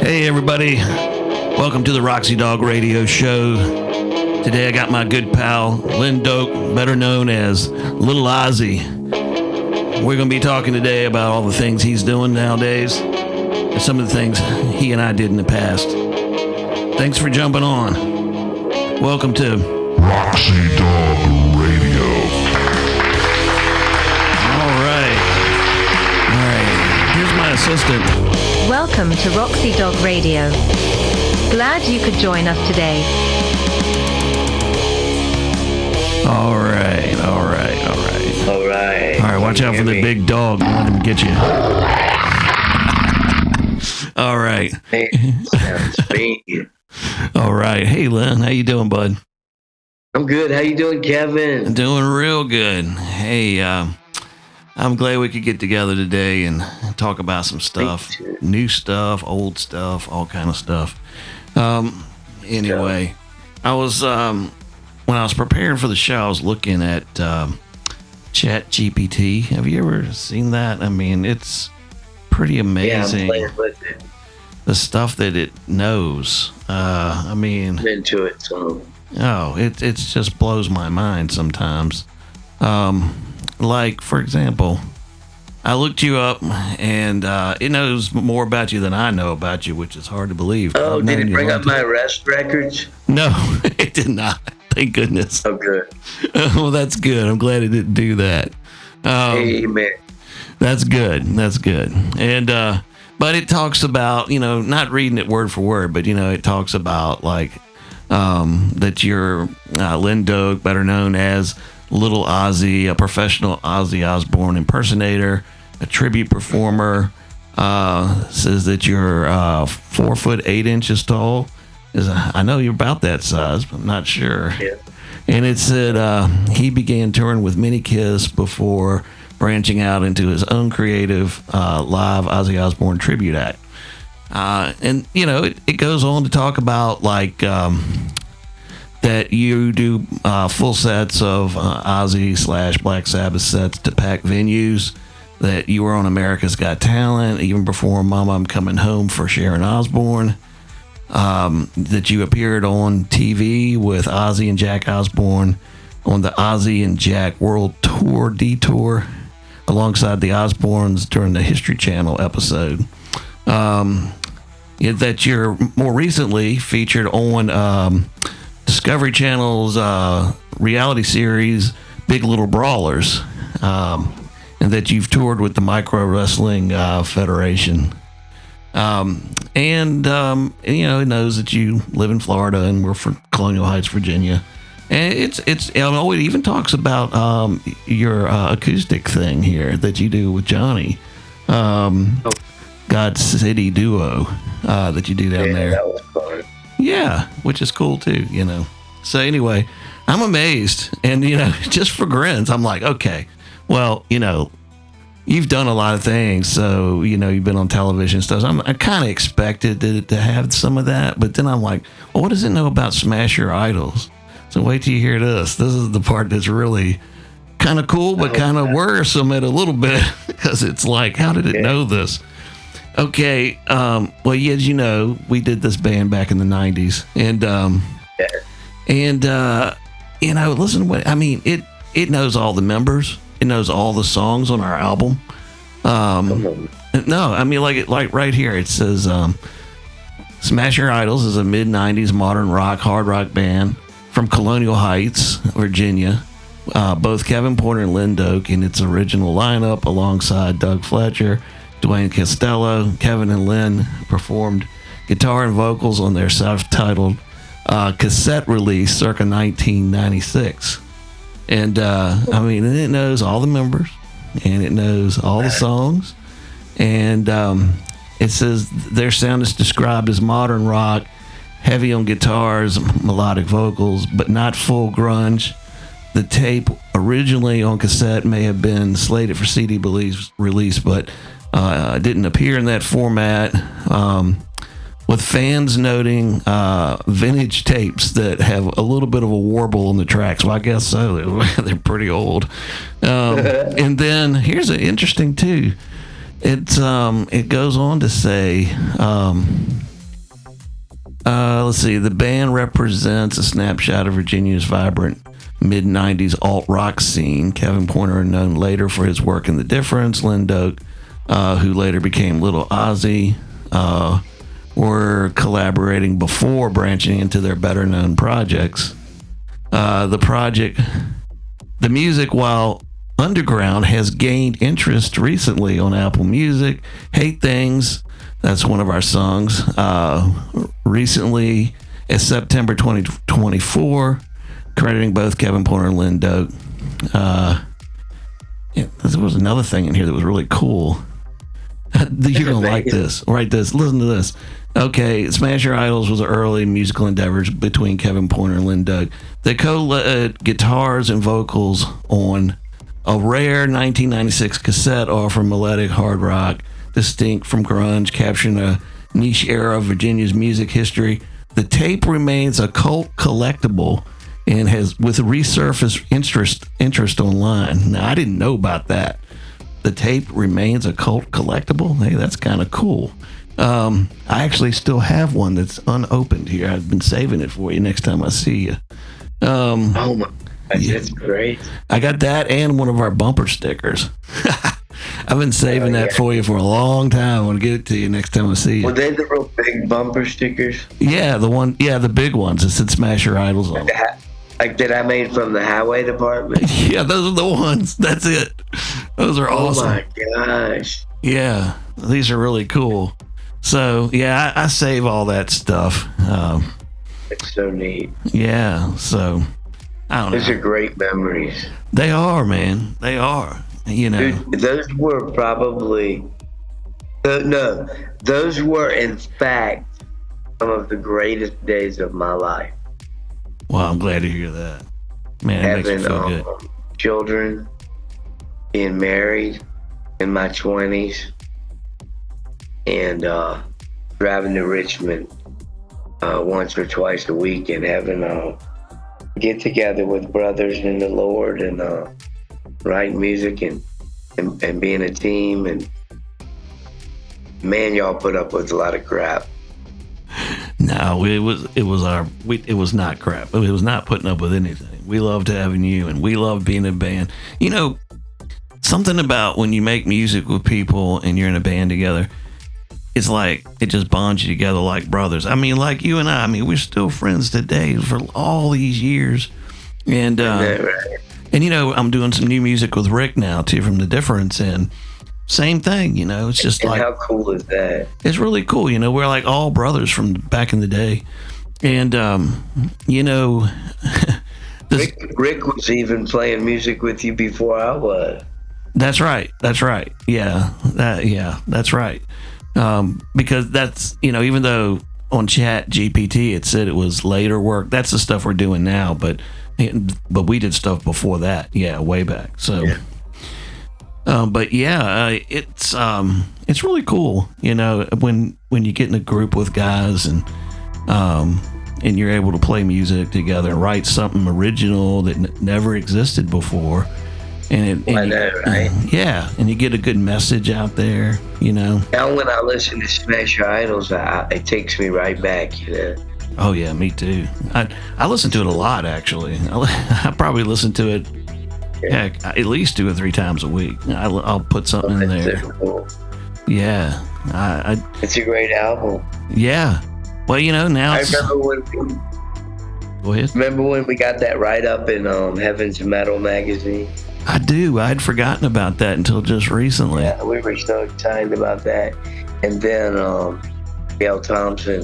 Hey everybody, welcome to the Roxy Dog Radio Show. Today I got my good pal, Len Doak, better known as Little Ozzy. We're going to be talking today about all the things he's doing nowadays and some of the things he and I did in the past. Thanks for jumping on. Welcome to Roxy Dog Radio. All right. Here's my assistant. Welcome to Roxy Dog Radio. Glad you could join us today. All right. Watch out for the big dog. Don't let him get you. All right. All right. Hey, Len, how you doing, bud? I'm good. How you doing, Kevin? Doing real good. Hey, I'm glad we could get together today and talk about some stuff, new stuff, old stuff, all kind of stuff. Anyway, I was when I was preparing for the show, I was looking at Chat GPT. Have you ever seen that? I mean, it's pretty amazing. Yeah, I'm playing with it. The stuff that it knows. I'm into it. So. Oh, it just blows my mind sometimes. Like, for example, I looked you up, and it knows more about you than I know about you, which is hard to believe. Oh, did it bring up my arrest records? No, it did not. Thank goodness. Oh, good. Well, that's good. I'm glad it didn't do that. Amen. That's good. And, but it talks about, not reading it word for word, but, it talks about, like, that you're Len Doak, better known as Little Ozzy, a professional Ozzy Osbourne impersonator, a tribute performer. Says that you're 4 foot 8 inches tall. I know you're about that size, but I'm not sure. Yeah. And it said he began touring with Mini Kiss before branching out into his own creative live Ozzy Osbourne tribute act. And it goes on to talk about like that you do full sets of Ozzy / Black Sabbath sets to pack venues, that you were on America's Got Talent, even before Mama I'm Coming Home for Sharon Osbourne, that you appeared on TV with Ozzy and Jack Osbourne on the Ozzy and Jack World Tour Detour alongside the Osbournes during the History Channel episode. That you're more recently featured on Discovery Channel's reality series Big Little Brawlers, and that you've toured with the Micro Wrestling Federation. It knows that you live in Florida and we're from Colonial Heights, Virginia. And it even talks about your acoustic thing here that you do with Johnny. God City Duo that you do down there. That was fun. Yeah, which is cool too, So anyway, I'm amazed. And, just for grins, I'm like, okay, well, you've done a lot of things. So, you've been on television and stuff. I kind of expected to have some of that. But then I'm like, well, what does it know about Smash Your Idols? So wait till you hear this. This is the part that's really kind of cool, but kind of worrisome at a little bit, because it's like, how did it know this? Okay, well, as you know, we did this band back in the 90s, listen to what, it knows all the members, it knows all the songs on our album. Like right here, it says, Smash Your Idols is a mid-90s modern rock, hard rock band from Colonial Heights, Virginia. Both Kevin Porter and Len Doak in its original lineup alongside Doug Fletcher, Dwayne Costello. Kevin and Len performed guitar and vocals on their self-titled cassette release circa 1996. And it knows all the members, and it knows all the songs. And it says their sound is described as modern rock, heavy on guitars, melodic vocals, but not full grunge. The tape originally on cassette may have been slated for CD release, but didn't appear in that format, with fans noting vintage tapes that have a little bit of a warble in the tracks. Well, I guess so. They're pretty old. And then here's an interesting too. It goes on to say, let's see, the band represents a snapshot of Virginia's vibrant mid-90s alt-rock scene. Kevin Pointer, known later for his work in The Difference, Lynn Doak, who later became Little Ozzy, were collaborating before branching into their better-known projects. The music, while underground, has gained interest recently on Apple Music. Hate Things, that's one of our songs. Recently, as September 2024, crediting both Kevin Pointer and Lynn Doak. There was another thing in here that was really cool. You're going to like this. Write this. Listen to this. Okay, Smash Your Idols was an early musical endeavor between Kevin Pointer and Lynn Doak. They co-led guitars and vocals on a rare 1996 cassette offering melodic hard rock, distinct from grunge, capturing a niche era of Virginia's music history. The tape remains a cult collectible and has with resurfaced interest online. Now, I didn't know about that. The tape remains a cult collectible. Hey, that's kind of cool. I actually still have one that's unopened here. I've been saving it for you next time I see you. Oh my, that's great. I got that and one of our bumper stickers. I've been saving that for you for a long time. I want to get it to you next time I see you. Were they the real big bumper stickers? Yeah, the big ones. It said Smash Your Idols on them. Like that I made from the highway department? Yeah, those are the ones. That's it. Those are awesome. Oh my gosh. Yeah, these are really cool. So, yeah, I save all that stuff. It's so neat. Yeah, so, I don't know. Those are great memories. They are, man. They are. You know. Dude, those were probably... No, those were, in fact, some of the greatest days of my life. Well, I'm glad to hear that. Man, it makes me feel good. Children, being married in my 20s, and driving to Richmond once or twice a week and having a get together with brothers in the Lord and writing music and being a team. And man, y'all put up with a lot of crap. No, it was not crap. It was not putting up with anything. We loved having you, and we loved being a band. You know, something about when you make music with people and you're in a band together, it's like it just bonds you together like brothers. I mean, like you and I mean, we're still friends today for all these years. And and you know, I'm doing some new music with Rick now too from The Difference, and same thing, you know, it's just like, how cool is that? It's really cool. You know, we're like all brothers from back in the day. And, you know, Rick was even playing music with you before I was. That's right. Yeah. That's right. Because that's, you know, even though on Chat GPT, it said it was later work, that's the stuff we're doing now. But we did stuff before that. Yeah. Way back. So, yeah. But yeah, it's really cool, you know, when you get in a group with guys and you're able to play music together and write something original that never existed before, and I know, right? Yeah, and you get a good message out there, you know. Now when I listen to Smash Your Idols, it takes me right back, you know. Oh yeah, me too. I listen to it a lot actually. I probably listen to it. Heck, at least 2 or 3 times a week. I'll put something in there. So cool. Yeah, it's a great album. Yeah, well, you know, now I remember when. Go ahead. Remember when we got that write up in Heaven's Metal magazine? I do. I'd forgotten about that until just recently. Yeah, we were so excited about that, and then Gail Thompson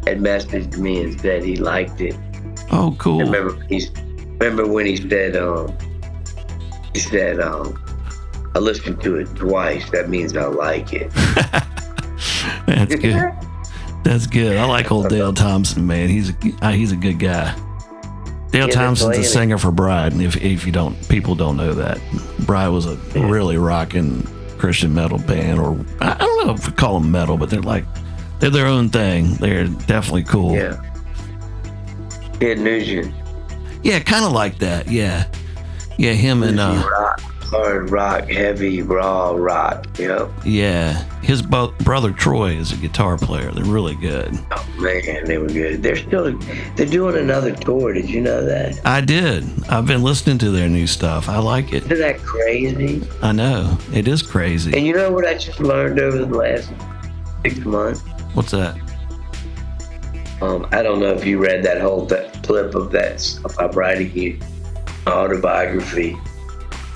had messaged me and said he liked it. Oh, cool. I remember when he said. He said, I listened to it twice. That means I like it. That's good. That's good. I like old Dale Thompson, man. He's a good guy. Dale Thompson's a singer for Bride, and if people don't know that, Bride was a really rocking Christian metal band, or I don't know if we call them metal, but they're their own thing. They're definitely cool. Yeah. Kid Nugent. Yeah, kind of like that. Yeah. Yeah, him and hard rock, heavy, raw rock, you know? Yeah. His brother Troy is a guitar player. They're really good. Oh, man, they were good. They're doing another tour. Did you know that? I did. I've been listening to their new stuff. I like it. Isn't that crazy? I know. It is crazy. And you know what I just learned over the last 6 months? What's that? I don't know if you read that whole clip of that stuff I'm writing you, autobiography,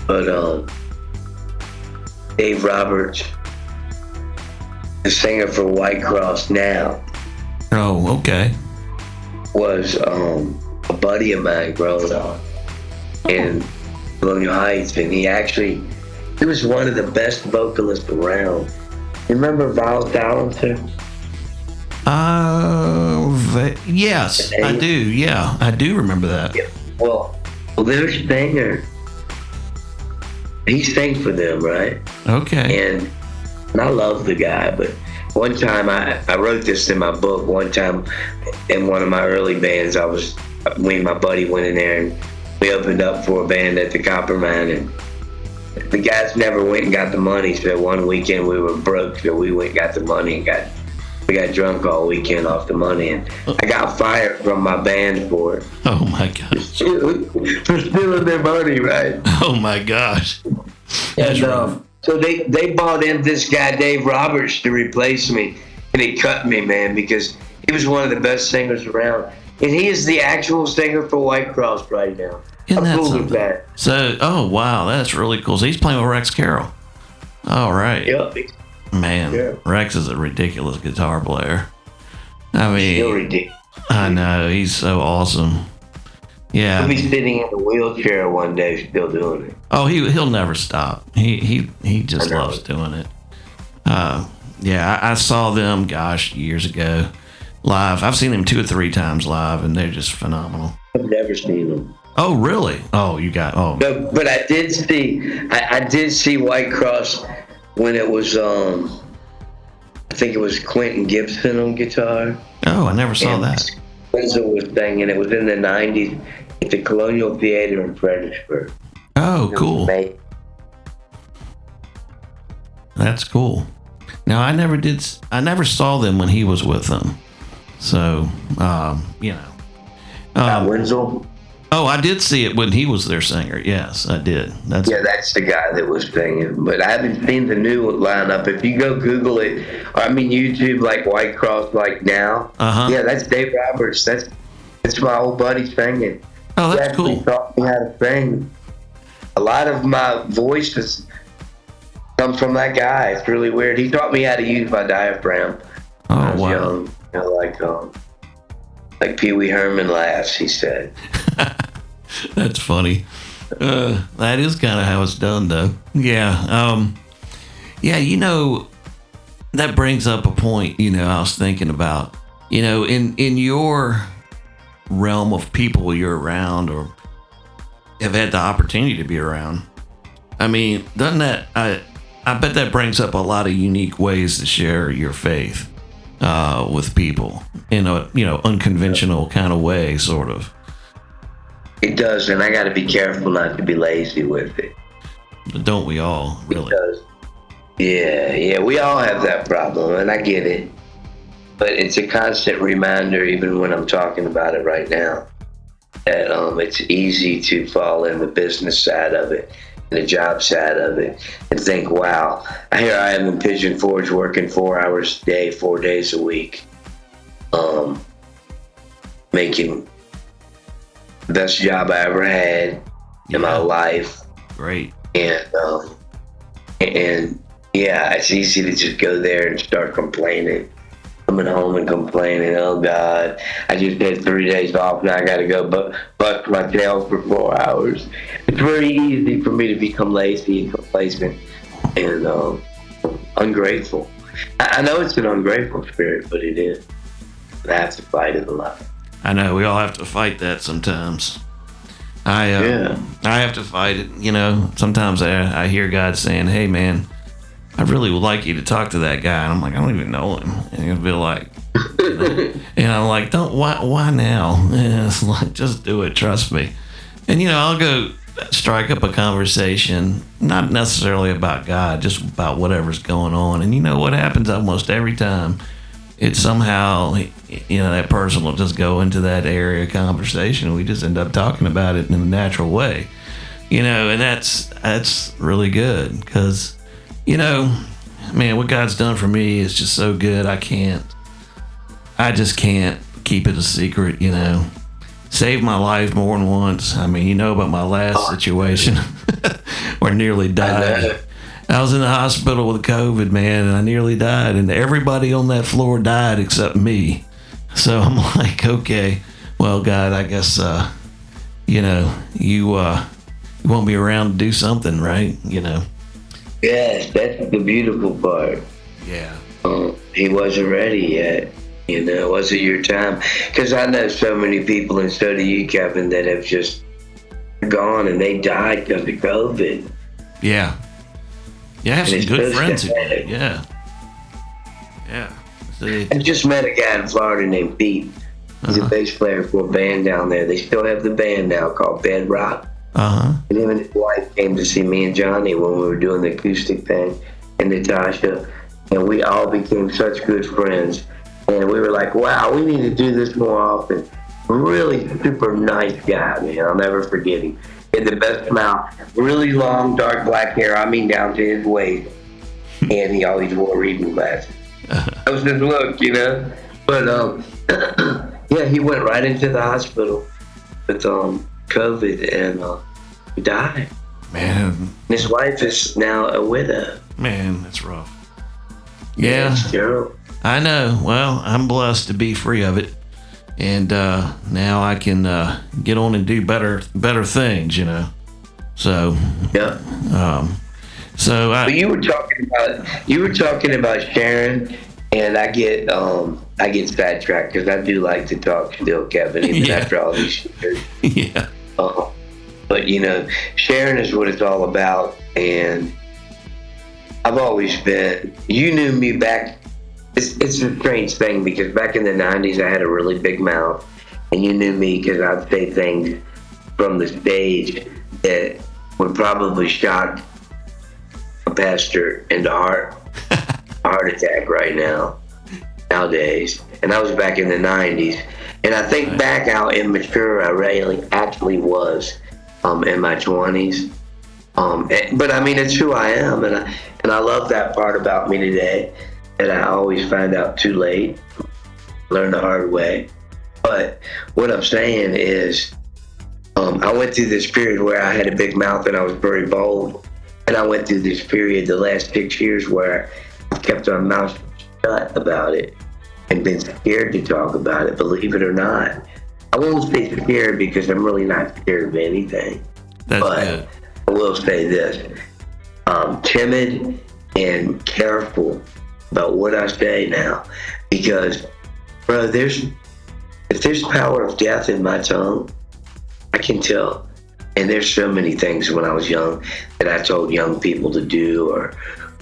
but Dave Roberts, the singer for White Cross now, Oh, okay. was a buddy of mine growing up in Colonial Heights, and he was one of the best vocalists around. You remember Val Silencer? Yes, I do. Yeah, I do remember that. Yeah. Well, their singer, he sang for them, right? Okay. And I love the guy, but one time I wrote this in my book. One time in one of my early bands, me and my buddy went in there and we opened up for a band at the Copper Mine, and the guys never went and got the money. So one weekend we were broke, so we went and got the money and we got drunk all weekend off the money, and I got fired from my band for it. Oh my gosh. For stealing their money, right? Oh my gosh. That's rough. So they bought in this guy, Dave Roberts, to replace me, and it cut me, man, because he was one of the best singers around. And he is the actual singer for White Cross right now. Isn't that How cool is something? that? So, oh wow, that's really cool. So he's playing with Rex Carroll. All right. Yep. Man, Yeah. Rex is a ridiculous guitar player. I mean, Still ridiculous. I know, he's so awesome. Yeah. He'll be sitting in a wheelchair one day still doing it. Oh, he'll never stop. He just I know. loves doing it. Yeah, I saw them, gosh, years ago, live. I've seen them 2 or 3 times live, and they're just phenomenal. I've never seen him. Oh, really? Oh, No, but I did see White Cross when it was I think it was Quentin Gibson on guitar. Oh, I never saw and that. Spencer was singing. It was in the 90s at the Colonial Theater in Fredericksburg. Oh, cool. That's cool. Now, I never saw them when he was with them. So, you know. Wenzel? Oh, I did see it when he was their singer. Yes, I did. That's the guy that was singing. But I haven't seen the new lineup. If you go Google it, YouTube, like White Cross, like now. Yeah, that's Dave Roberts. That's my old buddy singing. Oh, that's he actually cool. taught me how to sing. A lot of my voice comes from that guy. It's really weird. He taught me how to use my diaphragm when I was young. You know, like Pee Wee Herman laughs, he said. That's funny. That is kind of how it's done, though. Yeah. Yeah, that brings up a point, I was thinking about. In your realm of people you're around or have had the opportunity to be around, I mean, doesn't that, I bet that brings up a lot of unique ways to share your faith with people in a, unconventional kind of way, sort of. It does, and I got to be careful not to be lazy with it. But don't we all, really? It does. Yeah, we all have that problem, and I get it. But it's a constant reminder, even when I'm talking about it right now, that it's easy to fall in the business side of it and the job side of it and think, wow, here I am in Pigeon Forge working 4 hours a day, 4 days a week, making the best job I ever had in my life. Great. And yeah, it's easy to just go there and start complaining. Coming home and complaining, oh God, I just had 3 days off, now I gotta go bust my tail for 4 hours. It's very easy for me to become lazy and complacent and ungrateful. I know it's an ungrateful spirit, but it is. I have to fight it a lot. I know, we all have to fight that sometimes. I have to fight it, sometimes I hear God saying, hey man, I really would like you to talk to that guy. And I'm like, I don't even know him. And he'll be like, and I'm like, why now? And it's like, just do it. Trust me. And, I'll go strike up a conversation, not necessarily about God, just about whatever's going on. And you know what happens almost every time? It's somehow, that person will just go into that area of conversation. We just end up talking about it in a natural way, and that's really good because, man, what God's done for me is just so good. I just can't keep it a secret, Saved my life more than once. I mean, you know about my last situation where I nearly died. I was in the hospital with COVID, man, and I nearly died. And everybody on that floor died except me. So I'm like, okay, well, God, I guess, you want me around to do something, right? Yes, that's the beautiful part. Yeah. He wasn't ready yet. It wasn't your time. Because I know so many people, and so do you, Kevin, that have just gone and they died because of COVID. Yeah. Yeah, I have some good friends who did. Yeah. Yeah. I just met a guy in Florida named Pete. He's a bass player for a band down there. They still have the band now called Bedrock. And him and his wife came to see me and Johnny when we were doing the acoustic thing, and Natasha. And we all became such good friends. And we were like, wow, we need to do this more often. Really super nice guy, man. I'll never forget him. He had the best smile. Really long, dark black hair. I mean, down to his waist. And he always wore reading glasses. That was his look, But, yeah, he went right into the hospital with COVID and he died. Man. And his wife is now a widow. Man, that's rough. Yeah. It's terrible. I know. Well, I'm blessed to be free of it, and now I can get on and do better things, So yeah. But you were talking about Sharon, and I get sidetracked because I do like to talk still, Kevin, even after all these years. Yeah. But Sharon is what it's all about, and I've always been. You knew me back. It's a strange thing because back in the 90s I had a really big mouth, and you knew me because I'd say things from the stage that would probably shock a pastor into a heart attack right nowadays. And that was back in the 90s. And I think back how immature I really actually was in my 20s. But I mean, it's who I am, and I love that part about me today. That I always find out too late, learn the hard way. But what I'm saying is, I went through this period where I had a big mouth and I was very bold. And I went through this period, the last 6 years, where I've kept my mouth shut about it and been scared to talk about it, believe it or not. I won't say scared because I'm really not scared of anything. That's but good. I will say this, timid and careful about what I say now, because, bro, if there's power of death in my tongue, I can tell. And there's so many things when I was young that I told young people to do, or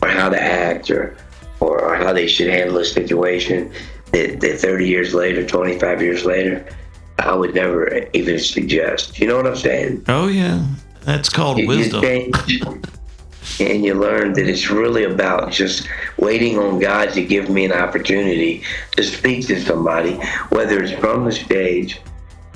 how to act, or how they should handle a situation that 30 years later, 25 years later, I would never even suggest. You know what I'm saying? Oh yeah, that's called wisdom. And you learn that it's really about just waiting on God to give me an opportunity to speak to somebody, whether it's from the stage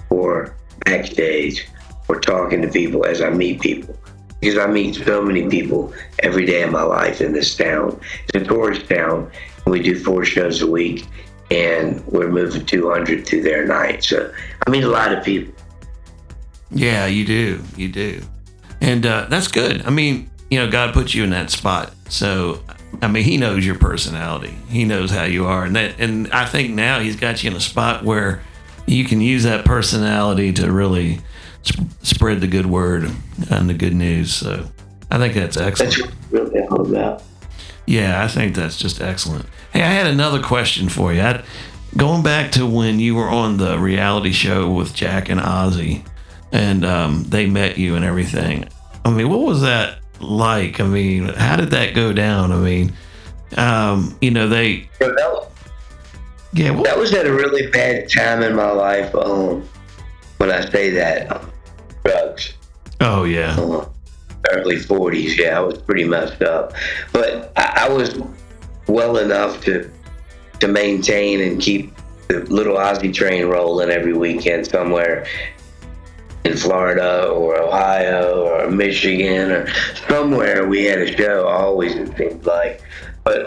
or backstage or talking to people as I meet people. Because I meet so many people every day of my life in this town. It's a tourist town, and we do 4 shows a week, and we're moving 200 through there a night. So I meet a lot of people. Yeah, you do. And that's good. I mean, God put you in that spot. So, I mean, he knows your personality. He knows how you are. And I think now he's got you in a spot where you can use that personality to really spread the good word and the good news. So I think that's excellent. That's really all about. Yeah, I think that's just excellent. Hey, I had another question for you. Going back to when you were on the reality show with Jack and Ozzy, and they met you and everything. I mean, what was that like? I mean, how did that go down? I mean, they... Yeah, that was at a really bad time in my life. When I say that, drugs. Oh, yeah. Early 40s. Yeah, I was pretty messed up. But I was well enough to maintain and keep the Little Ozzy train rolling every weekend somewhere in Florida or Ohio or Michigan or somewhere. We had a show always, it seemed like. But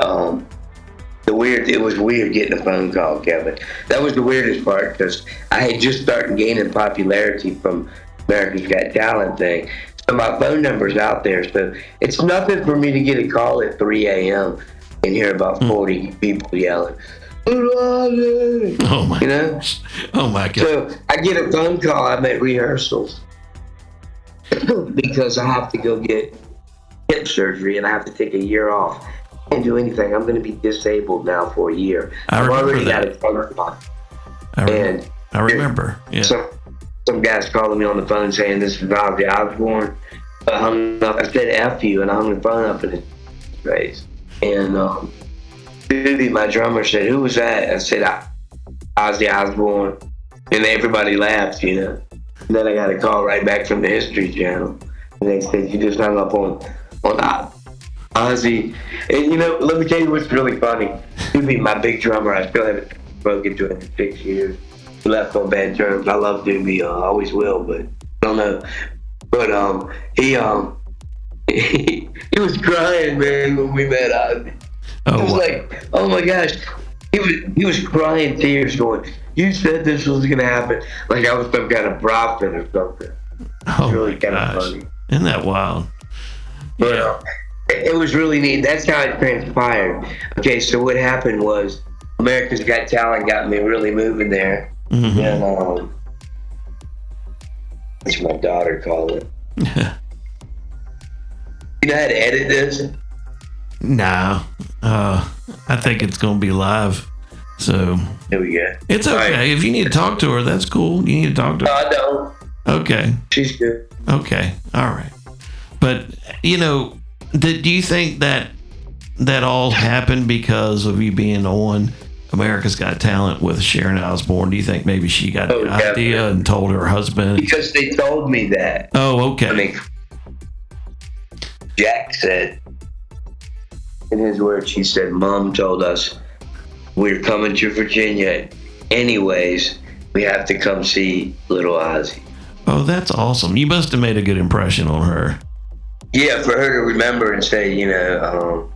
it was weird getting a phone call, Kevin. That was the weirdest part, because I had just started gaining popularity from America's Got Talent thing. So my phone number's out there. So it's nothing for me to get a call at 3 a.m. and hear about 40 people yelling, Oh my gosh. Oh my God. So I get a phone call. I'm at rehearsals because I have to go get hip surgery and I have to take a year off. Can't do anything. I'm going to be disabled now for a year. I've already got a phone call. I remember. Yeah. Some guy's calling me on the phone saying this is Roxy Osborne. I hung up. I said F you, and I hung the phone up in his face. And Bibby, my drummer, said, "Who was that?" I said, Ozzy Osbourne. And everybody laughed, you know. And then I got a call right back from the History Channel. And they said, "You just hung up on Ozzy." And, you know, let me tell you what's really funny. Bibby, my big drummer, I still haven't spoken to him in 6 years. We left on bad terms. I love Doobie, always will, but I don't know. But he was crying, man, when we met Ozzy. Oh, it was like, oh my gosh. He was crying tears going, "You said this was gonna happen." Like I was some kind of prophet or something. Oh, it's really my kind gosh. of funny. Isn't that wild? But Yeah. it was really neat. That's how it transpired. Okay, so what happened was America's Got Talent got me really moving there. Mm-hmm. And it's my daughter calling. You know how to edit this? Nah. I think it's going to be live. So There we go. it's okay. All right. If you need to talk to her, that's cool. You need to talk to No, her. I don't. Okay. She's good. Okay. All right. But, you know, do you think that all happened because of you being on America's Got Talent with Sharon Osbourne? Do you think maybe she got the idea and told her husband? Because they told me that. Oh, okay. I mean, Jack said, in his words, he said, "Mom told us we're coming to Virginia anyways. We have to come see Little Ozzy." Oh, that's awesome. You must have made a good impression on her. Yeah, for her to remember and say, you know,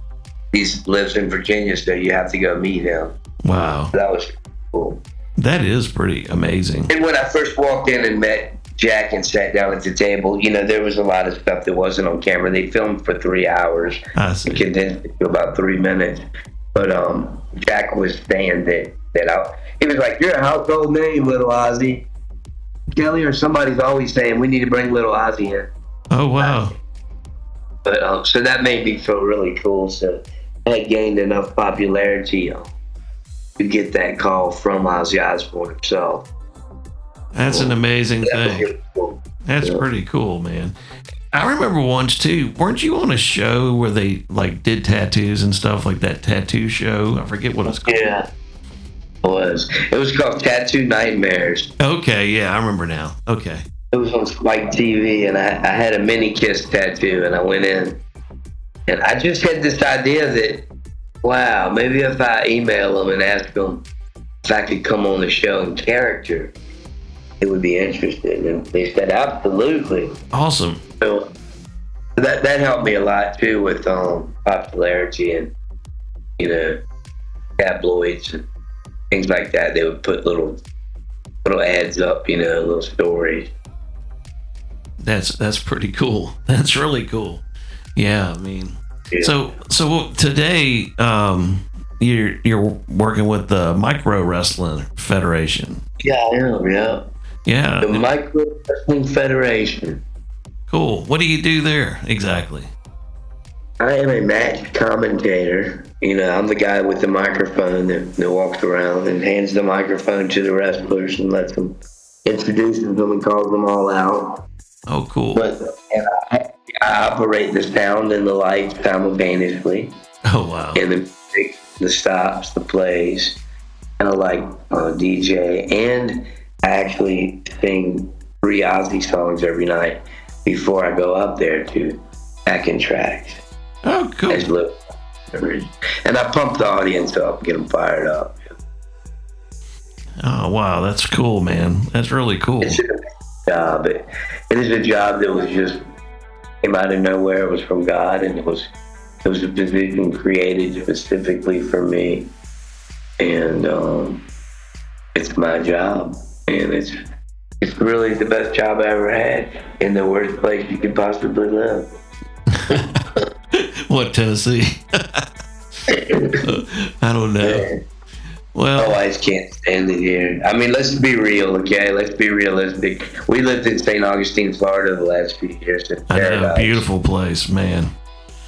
he lives in Virginia, so you have to go meet him. Wow. That was cool. That is pretty amazing. And when I first walked in and met Jack and sat down at the table, you know, there was a lot of stuff that wasn't on camera. They filmed for 3 hours. I see. And condensed it to about 3 minutes. But Jack was saying he was like, "You're a household name, Little Ozzy." Kelly or somebody's always saying, "We need to bring Little Ozzy in." Oh, wow. But so that made me feel really cool. So I had gained enough popularity to get that call from Ozzy Osbourne himself. That's an amazing That was thing. really cool. That's Yeah. pretty cool, man. I remember once too. Weren't you on a show where they like did tattoos and stuff, like that tattoo show? I forget what it's called. Yeah, it was called Tattoo Nightmares. Okay, yeah, I remember now. Okay. It was on Spike TV, and I had a mini kiss tattoo, and I went in, and I just had this idea that, wow, maybe if I email them and ask them if I could come on the show in character, they would be interested. And they said, absolutely. Awesome. So that helped me a lot too with popularity and, you know, tabloids and things like that. They would put little ads up, you know, little stories. That's pretty cool. That's really cool. Yeah, I mean, Yeah. so today you're working with the Micro Wrestling Federation. Yeah, I am. Yeah, Yeah. the Micro Wrestling Federation. Cool. What do you do there exactly? I am a match commentator. You know, I'm the guy with the microphone that walks around and hands the microphone to the wrestlers and lets them, introduces them and calls them all out. Oh, cool. But and I operate the sound and the lights simultaneously, Oh, wow. and the music, the stops, the plays, kind of like DJ. And I actually sing 3 Ozzy songs every night. before I go up there to backing tracks. Oh, cool. And I pump the audience up, get them fired up. Oh, wow, that's cool, man. That's really cool. It's a job. It is a job that was just came out of nowhere. It was from God, and it was a position created specifically for me. And it's my job, and it's really the best job I ever had in the worst place you could possibly live. What, Tennessee? I don't know. Well, I just can't stand it here. I mean, let's be real, okay? Let's be realistic. We lived in St. Augustine, Florida the last few years. I know, beautiful place, man.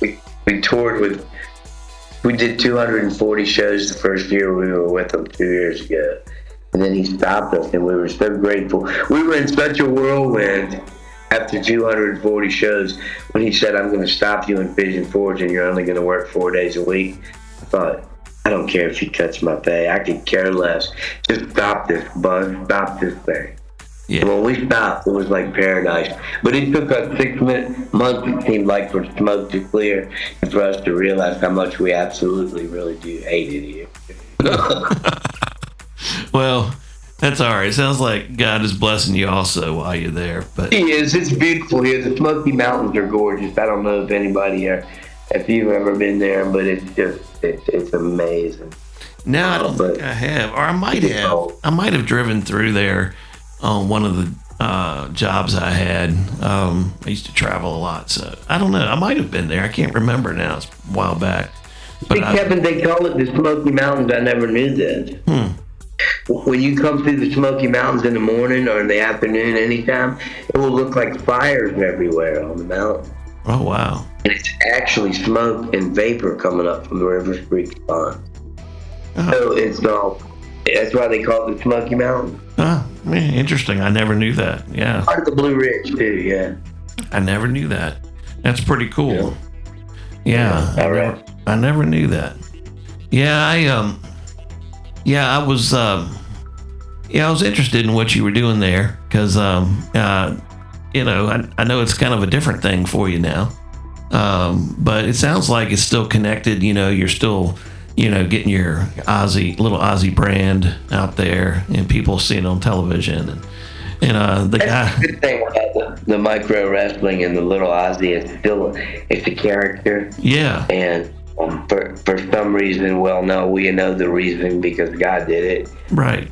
We toured with, we did 240 shows the first year we were with him 2 years ago. And then he stopped us, and we were so grateful. We were in such a whirlwind after 240 shows when he said, I'm going to stop you in Pigeon Forge, and you're only going to work 4 days a week. I thought, I don't care if he cuts my pay. I could care less. Just stop this, bud. Stop this thing. Yeah. And when we stopped, it was like paradise. But it took us 6 months, it seemed like, for smoke to clear and for us to realize how much we absolutely really do hate it here. Well, that's all right. Sounds like God is blessing you also while you're there. But He is. It's beautiful here. The Smoky Mountains are gorgeous. I don't know if anybody here, if you've ever been there, but it's amazing. No, I don't think I have. Or I might have. I might have driven through there on one of the jobs I had. I used to travel a lot, so I don't know. I might have been there. I can't remember now. It's a while back. But Kevin, they call it the Smoky Mountains. I never knew that. When you come through the Smoky Mountains in the morning or in the afternoon, anytime, it will look like fires everywhere on the mountain. Oh, wow. And it's actually smoke and vapor coming up from the River Creek Pond. So it's that's why they call it the Smoky Mountains. Man, interesting. I never knew that. Yeah. Part of the Blue Ridge, too, yeah. I never knew that. That's pretty cool. Yeah. I never knew that. Yeah, I was interested in what you were doing there because, I know it's kind of a different thing for you now. But it sounds like it's still connected. You're still, getting your Little Ozzy brand out there and people seeing it on television. And the guy. The good thing about the micro wrestling and the Little Ozzy is still, it's a character. Yeah. And for some reason, we know the reason because God did it. Right.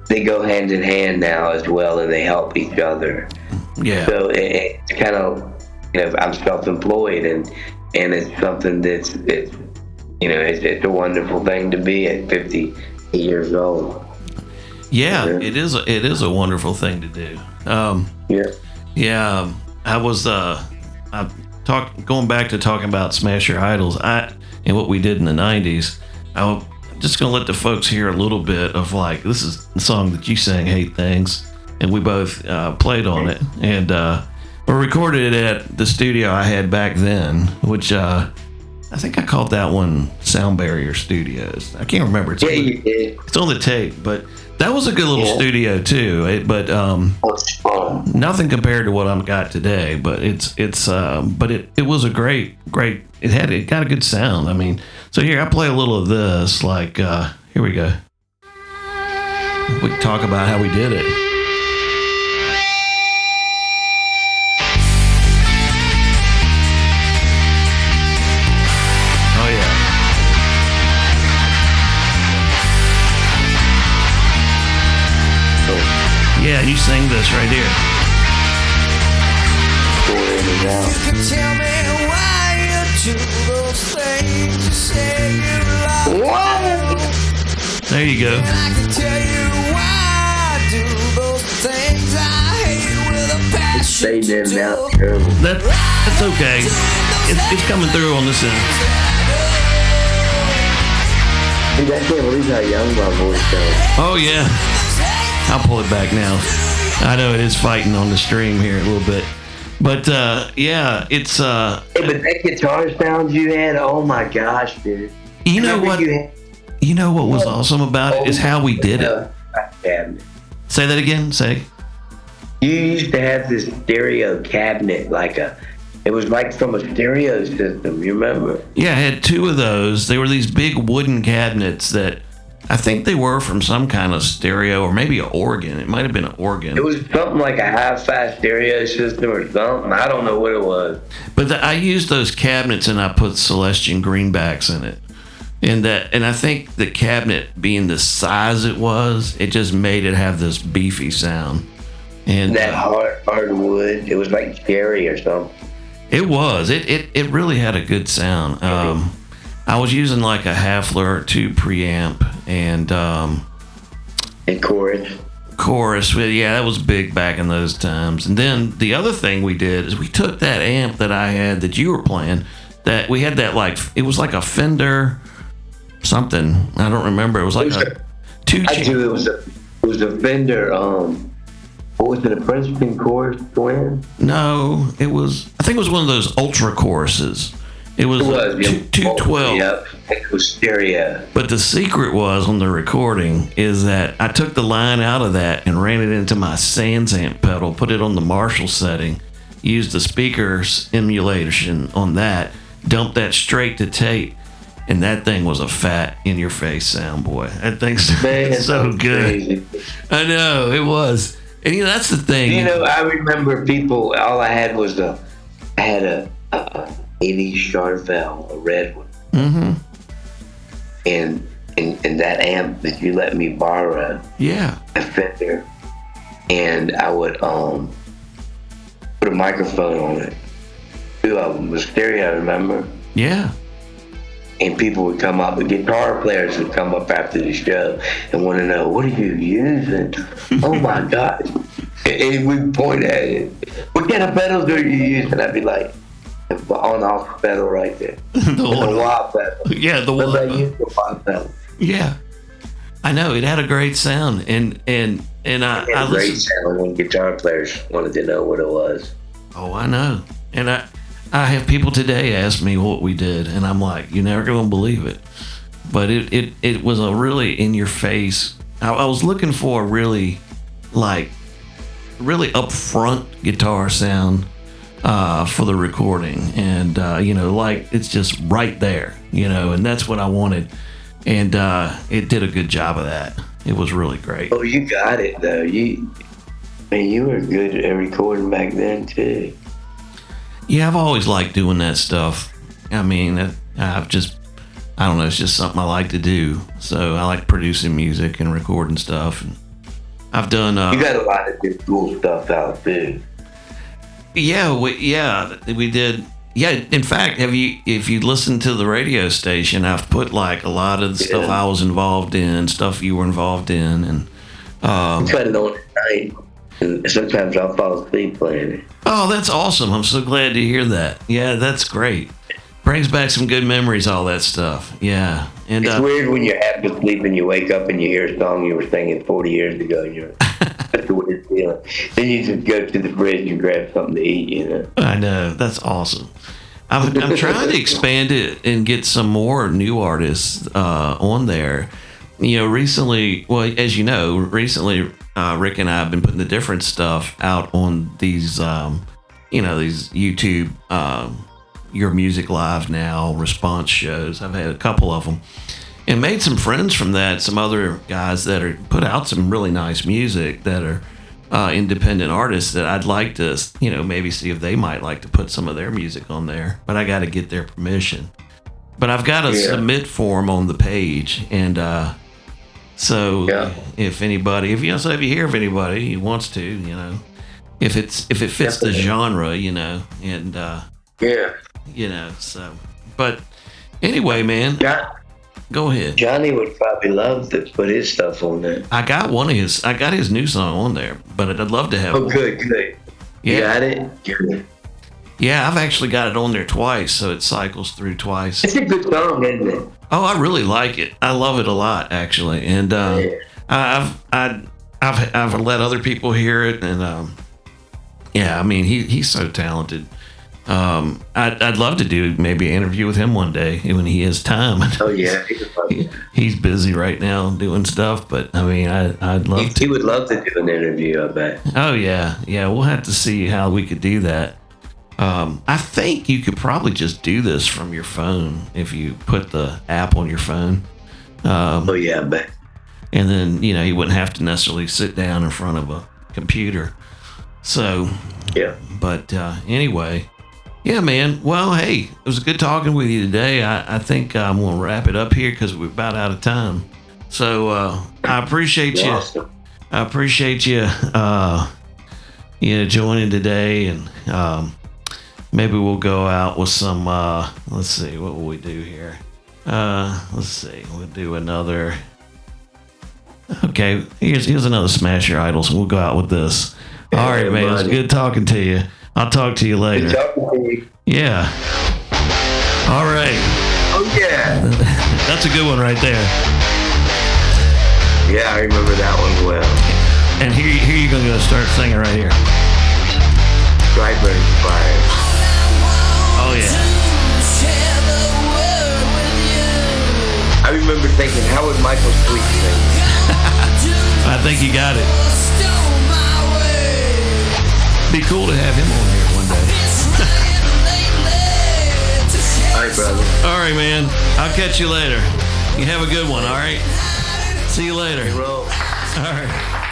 They go hand in hand now as well, and they help each other. Yeah. So it's kind of, I'm self-employed, and it's something that's, it's a wonderful thing to be at 50 years old. Yeah, it is a wonderful thing to do. Yeah. I was going back to talking about Smash Your Idols, and what we did in the 90s. I'm just going to let the folks hear a little bit of this is the song that you sang, Hate Things, and we both played on it. And we recorded it at the studio I had back then, which I think I called that one Sound Barrier Studios. I can't remember. It's on the tape, but that was a good little studio too. But nothing compared to what I've got today. But it was a great. It got a good sound. I mean, so here I play a little of this. Here we go. We can talk about how we did it. Oh yeah. Yeah, you sing this right here. You can tell me why you do those things you say you love. There you go. And I can tell you why I do those things I hate with a passion. That's okay. It's coming through on this end. Dude, I can't believe how young my voice goes. Oh yeah. I'll pull it back now. I know it is fighting on the stream here a little bit. But yeah, it's Hey, but that guitar sound you had, oh my gosh, dude. You know what was awesome about it is how we did it. Yeah. Say that again. Say. You used to have this stereo cabinet, it was like from a stereo system. You remember? Yeah, I had two of those. They were these big wooden cabinets that I think they were from some kind of stereo or maybe an organ. It might have been an organ. It was something like a hi-fi stereo system or something. I don't know what it was. But I used those cabinets and I put Celestian greenbacks in it. And I think the cabinet being the size it was, it just made it have this beefy sound. And that hard wood, it was like cherry or something. It was. It really had a good sound. I was using like a Hafler 2 preamp and chorus. Yeah, that was big back in those times. And then the other thing we did is we took that amp that I had that you were playing. That we had that it was like a Fender something. I don't remember. It was like a 2. I do. It was a Fender. What was it? A Princeton Chorus Twin? No, it was. I think it was one of those Ultra choruses. It was 212. Yep, it was stereo. But the secret was on the recording is that I took the line out of that and ran it into my Sans amp pedal, put it on the Marshall setting, used the speakers emulation on that, dumped that straight to tape, and that thing was a fat in-your-face sound, boy. That thing's so good. Crazy. I know, it was. And that's the thing. I remember people, all I had was I had a 80 Charvel, a red one. Mm-hmm. And that amp that you let me borrow. Yeah. A Fender. And I would put a microphone on it. 2 of them was stereo, remember? Yeah. And people would come up, the guitar players would come up after the show and want to know, what are you using? Oh my God. And we'd point at it. What kind of pedals are you using? I'd be like, the on-off pedal right there. The wah pedal. Yeah, the wah. I use the wah pedal. Yeah. I know, it had a great sound. And I great sound when guitar players wanted to know what it was. Oh, I know. And I have people today ask me what we did, and I'm like, you're never going to believe it. But it was a really in-your-face. I was looking for a really upfront guitar sound for the recording. And, it's just right there, and that's what I wanted. And it did a good job of that. It was really great. Oh, you got it, though. You were good at recording back then, too. Yeah, I've always liked doing that stuff. I mean, I don't know, it's just something I like to do. So I like producing music and recording stuff. And I've done... you got a lot of good cool stuff out too. Yeah, we did. Yeah, in fact, if you listen to the radio station, I've put a lot of the stuff I was involved in, stuff you were involved in. And I cut it on at night. And sometimes I'll fall asleep playing it. Oh, that's awesome. I'm so glad to hear that. Yeah, that's great. Brings back some good memories, all that stuff. Yeah. And it's weird when you're half asleep and you wake up and you hear a song you were singing 40 years ago. And that's a weird feeling. Then you just go to the fridge and grab something to eat, I know. That's awesome. I'm trying to expand it and get some more new artists on there. Recently, Rick and I have been putting the different stuff out on these, these YouTube, Your Music Live Now response shows. I've had a couple of them and made some friends from that. Some other guys that are put out some really nice music that are independent artists that I'd like to, maybe see if they might like to put some of their music on there. But I got to get their permission. But I've got a submit form on the page, and if you hear of anybody who wants to, if it fits the genre, but anyway, man, go ahead. Johnny would probably love to put his stuff on there. I got his new song on there, but I'd love to have. Oh, good. You got it? Good. Yeah, I've actually got it on there twice, so it cycles through twice. It's a good song, isn't it? Oh, I really like it. I love it a lot, actually, and I've let other people hear it, and he's so talented. I'd love to do maybe an interview with him one day when he has time. Oh yeah, He's busy right now doing stuff, but I mean, I'd love to. He would love to do an interview, I bet. Oh yeah, we'll have to see how we could do that. I think you could probably just do this from your phone if you put the app on your phone. Oh yeah, I bet. And then you wouldn't have to necessarily sit down in front of a computer. So yeah. But anyway. Yeah, man. Well, hey, it was good talking with you today. I think I'm going to wrap it up here because we're about out of time. So I appreciate you. Awesome. I appreciate you, joining today, and maybe we'll go out with some. Let's see, what will we do here? Let's see, we'll do another. Okay, here's another Smash Your Idols. We'll go out with this. All right, man. It was good talking to you. I'll talk to you later. Good talking to you. Yeah. All right. Oh, yeah. That's a good one right there. Yeah, I remember that one well. And here you're going to start singing right here. Brightburn Fire. Oh, yeah. I remember thinking, how would Michael Sweet sing? I think you got it. Be cool to have him on here one day. All right, brother. All right, man. I'll catch you later. You have a good one, all right? See you later. Roll. All right.